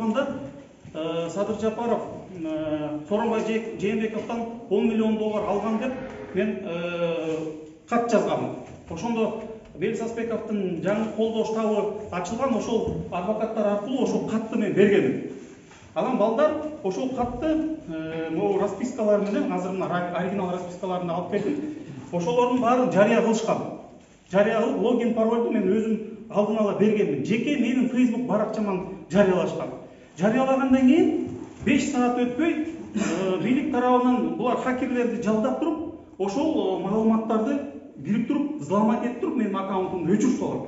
жазганда Садыр Жапаров Сооронбай Жээнбековдон 10 миллион доллар алган деп мен кат жазганмын. Ошондо Белис Аспековдун жаңы колдоо штабы ачылган, ошол адвокаттар аркылуу ошол катты мен бергенмин. Анан балдар ошол катты могу распискалар менен, азыр мына оригинал распискаларын алып келдим. Ошолордун баарын жарыя кылышкан. Жарыя кылып, логин парольду мен өзүм алдын ала бергенмин. Жеке менин Facebook баракчаман жарыялашкан. Жарыялагандан кийин 5 саат өтпөй бийлик тарабынан булар хакерлерди жалдап туруп, ошол маалыматтарды бириктирип, взломать этип туруп менин аккаунтумду өчүрүп салган.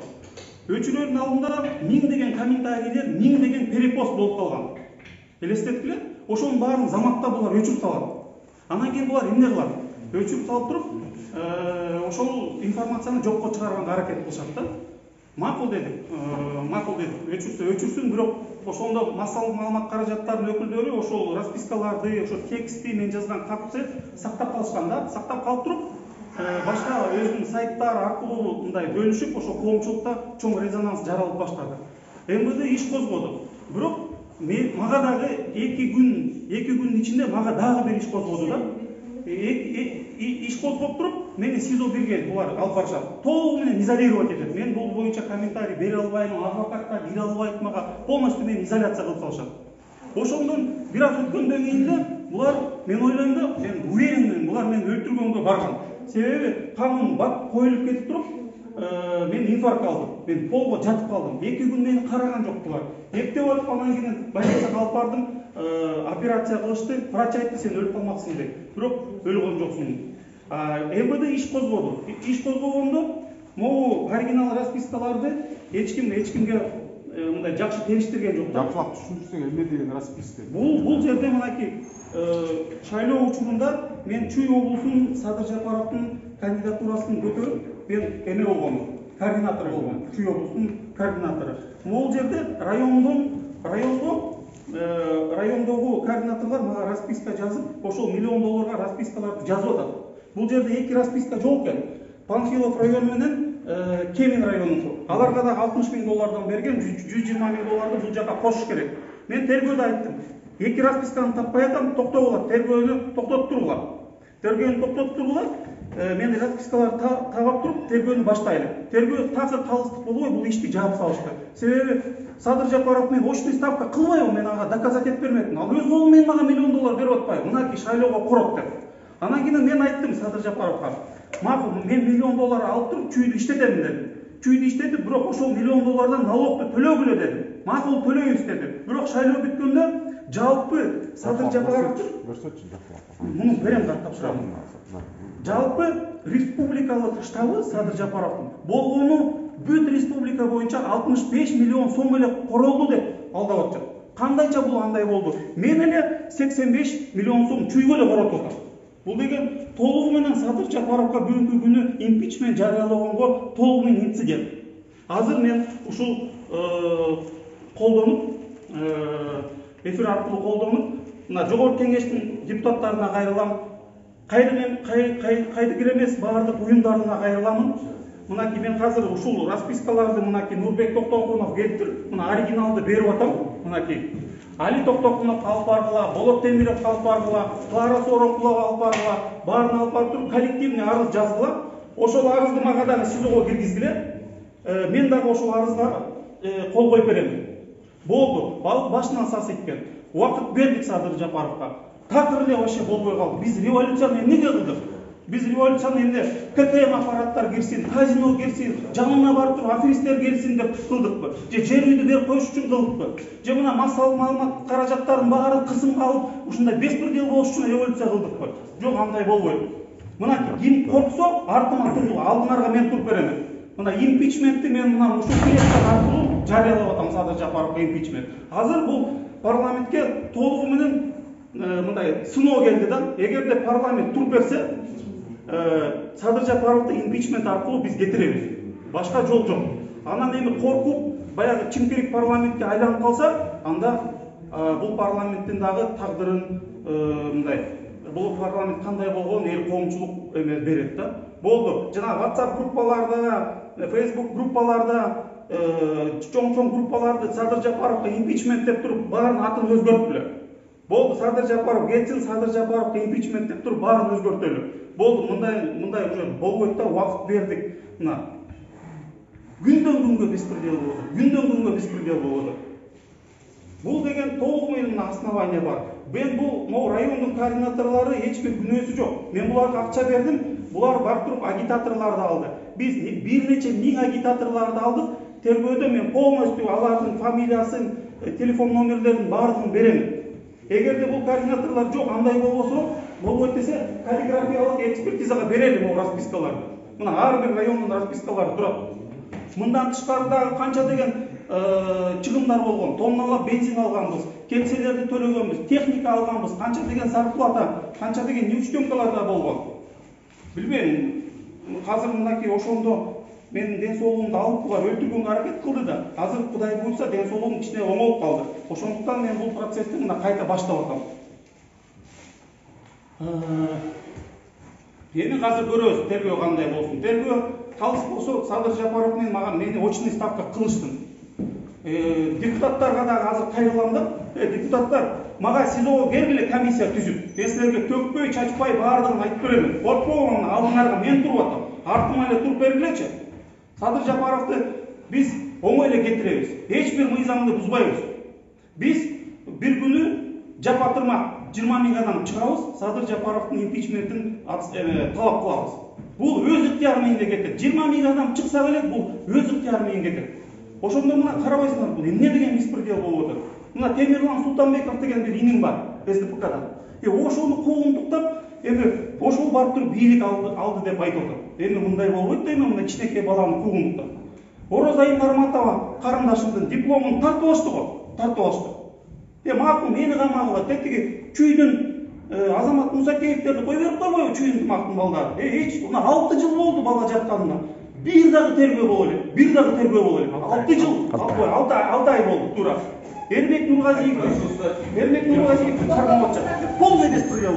Өчүрүүнүн алдында 1000 деген комментарийлер, 1000 деген перепост болуп калган. Элестеткиле, ошонун баарын заматта булар өчүрүп салган. Анан кийин булар эмне кылат? Өчүрүп салып туруп, ошол информацияны жокко чыгарганга аракет кылышат да. Макул дедик, өчүрсүн, бирок ошондо массалык маалымат каражаттарынын өкүлдөрү ошол распискаларды, ошол текстти мен жазган катты сактап калышкан да. Сактап калып туруп, башка өзүнүн сайттары аркылуу мындай бөлүшүп, ошол коомчулукта чоң резонанс жаралып баштады. МВД иш козгоду. Бирок мага дагы 2 күн ичинде мага дагы бир иш козгоду да. Иш козгоп туруп, мени СИЗО 1-ге булар алып барышат. Толугу менен изолировать этет. Мен бул боюнча комментарий бере албайм, адвокаттар кире албайт, мага полностью мени изоляция кылып салышат. Ошондон бир аз өткөндөн кийин эле булар, мен ойлойм да, мен уверенмин, булар мени өлтүргөнгө барган. Себеби канун бак коюлуп кетип туруп, мен инфаркт алдым. Мен полго жатып калдым. 2 күн мени караган жок булар. Эптеп атып, анан кийин больницага алып бардым. Операция кылышты. Врач айтты, сен өлүп калмаксың деп. Бирок өлгөн жоксуң. МВД иш козгоду. Иш козгогондо могу оригинал распискаларды эч кимге мындай жакшы териштирген жок. Жакшылап түшүндүрсөң, эмне деген расписка? Бул жерде мынакей шайлоо учурунда мен Чүй облусунун Садыр Жапаровдун кандидатурасын көтөрүп, мен эме болгом, координатор болгом, Чүй облусунун координатору. Бул жерде райондогу координаторлор мага расписка жазып, ошол $1 миллион распискаларды жазып атат. Бул жерде 2 расписка жок экен. Панфилов району менен Кемин районусу. Аларга да $60 000 берген, $120 000 бул жака кошуш керек. Мен тергөөдө айттым. 2 расписканы таппай атам, токтогула, тергөөнү токтотуп тургула. Мен распискаларды табап туруп, тергөөнү баштайлы. Тергөө такыр калыстык болбой, бул ишти жаап салышты. Себеби Садыр Жапаров мен очный ставка кылбайбы, мен ага доказать этип бермедим. Ал өз колу менен мага $1 миллион берип атпайбы, мынакей шайлоого корот деп. Анан кийин мен айттым Садыр Жапаровго, макул, мен $1 миллион алып туруп чүйдү иштетемин дедим. Чүйдү иштетип, бирок ошол $1 миллион налогду төлөгүлө дедим. Макул, төлөйбүз деди. Бирок шайлоо бүткөндө жалпы Садыр Жапаровдун муну берем да тапшырам. Жалпы республикалык штабы Садыр Жапаровдун болгону бүт республика боюнча 65 миллион сом эле королду деп алдап атышат. Кандайча бул андай болду? Мен эле 85 миллион сом чүйгө эле коротуп атам. Бул деген толугу менен Садыр Жапаровго бүгүнкү күнү импичмент жарыялаганга толугу менен инцидент. Азыр мен ушул колдонуп, эфир аркылуу колдонуп, мына жогорку кеңештин депутаттарына кайрылам. Кайдыгер эмес баардык уюмдарына кайрыламын. Мынакей мен азыр ушул распискаларды мынакей Нурбек Токтогунов келип, мына оригиналды берип атам. Мынакей Али Токтогунов алып баргыла, Болот Темиров алып баргыла, Клара Сооронкулова алып баргыла, баарын алып барып туруп коллективный арыз жазгыла. Ошол арызды мага дагы СИЗОго киргизгиле. Мен дагы ошол арызга кол коюп берем. Болду, башынан сасыйт. Убакыт бердик Садыр Жапаровго. Такыр эле вообще болбой калды. Биз революцияны эмнеге кылдык? Биз революцияны эмне КТМ аппараттар кирсин, казино кирсин, жанына барып туруп аферисттер келсин деп кылдыкпы? Же жер үйдү берип коюш үчүн кылдыкпы? Же мына массалык маалымат каражаттарын баарын кысымга алып, ушундай беспредел болуш үчүн революция кылдыкпы? Жок, андай болбойт. Мына ким корксо, артыма тургула, алдыңарга мен туруп берем. Мына импичментти мен мына ушул кеңештер аркылуу жарыялап атам Садыр Жапаровго импичмент. Азыр бул парламентке толугу менен мындай сыноо келди да. Эгерде парламент туруп берсе, Садыр Жапаровду импичмент аркылуу биз кетиребиз. Башка жол жок. Анан эми коркуп, баягы чимпирик парламентке айланып калса, анда бул парламенттин дагы тагдырын мындай, бул парламент кандай болгон эл коомчулук эме берет да. Болду. Жана WhatsApp группаларда, Facebook группаларда чоң группаларды Садыр Жапаровка импичмент деп туруп баарын атын өзгөрттүлөр. Болду, Садыр Жапаров кетсин, Садыр Жапаровка импичмент деп туруп баарын өзгөртөлү. Болду, мындай уже болбойт да, убакыт бердик. Мына күндөн күнгө беспредел болуп атат. Күндөн күнгө беспредел болуп атат. Бул деген толук менен основания бар. Мен бул райондун координаторлору эч бир күнөөсү жок. Мен буларга акча бердим, булар барып туруп агитаторлорду алды. Биз бир нече миң агитаторлорду алдык. Тергөөдө мен полностью алардын фамилиясын, телефон номерлерин баардыгын берем. Эгерде бул координаторлор жок, андай болбосо, болбойт десе, каллиграфиялык экспертизага берели бул распискаларды. Мына ар бир райондун распискалары турат. Мындан тышкары дагы канча деген чыгымдар болгон. Тонналап бензин алганбыз, кеңселерди төлөгөнбүз, техника алганбыз, канча деген зарплата, канча деген неучтёмкалар да болгон. Билбейм, азыр мынакей ошондо менин ден соолугумду алып булар өлтүргөнгө аракет кылды да. Азыр Кудай буйрса ден соолугум кичине оңолуп калды. Ошондуктан мен бул процессти мына кайта баштап атам. Эми азыр көрөбүз тергөө кандай болсун. Тергөө калыс болсо Садыр Жапаров менен мени очный ставка кылыштын. Депутаттарга дагы азыр кайрылам да, депутаттар мага СИЗОго бергиле комиссия түзүп, мен силерге төкпөй, чачпай баардыгын айтып берем. Коркпогон, алдыңарга мен туруп атам. Артыма эле туруп бергилечи. Садыр Жапаровду биз оңой эле кетиребиз. Эч бир мыйзамды бузбайбыз. Биз бир күнү жапатырмак 20 миң адам чыгарабыз, Садыр Жапаровдун импичментин талап кылабыз. Бул өз ыктыяры менен кетет. 20 миң адам чыкса эле бул өз ыктыяры менен кетет. Ошондо мына карабайсыңар, бул эмне деген беспредел болуп атат. Мына Темирлан Султанбеков деген бир иним бар СДПКдан. Ошону куугунтуктап, эми ошол барып туруп бийлик алды деп айтып атат. Эми мындай болбойт да, эми мына кичинекей баланы куугунтуктап. Орозай Нарматова карындашымдын дипломун тартып алышты го, тартып алышты. Макул мени камагыла, тетиги чүйдүн Азамат Мусакеевтерди кой берип койбойбу чүйдүн тымактын балдары. Эч, мына 6 жыл болду бала жатканына. Бир дагы тергөө боло элек, бир дагы тергөө боло элек. 6 жыл, 6 ай болду туура. Эрмек Нургазиев кармап атышат. Полный беспредел.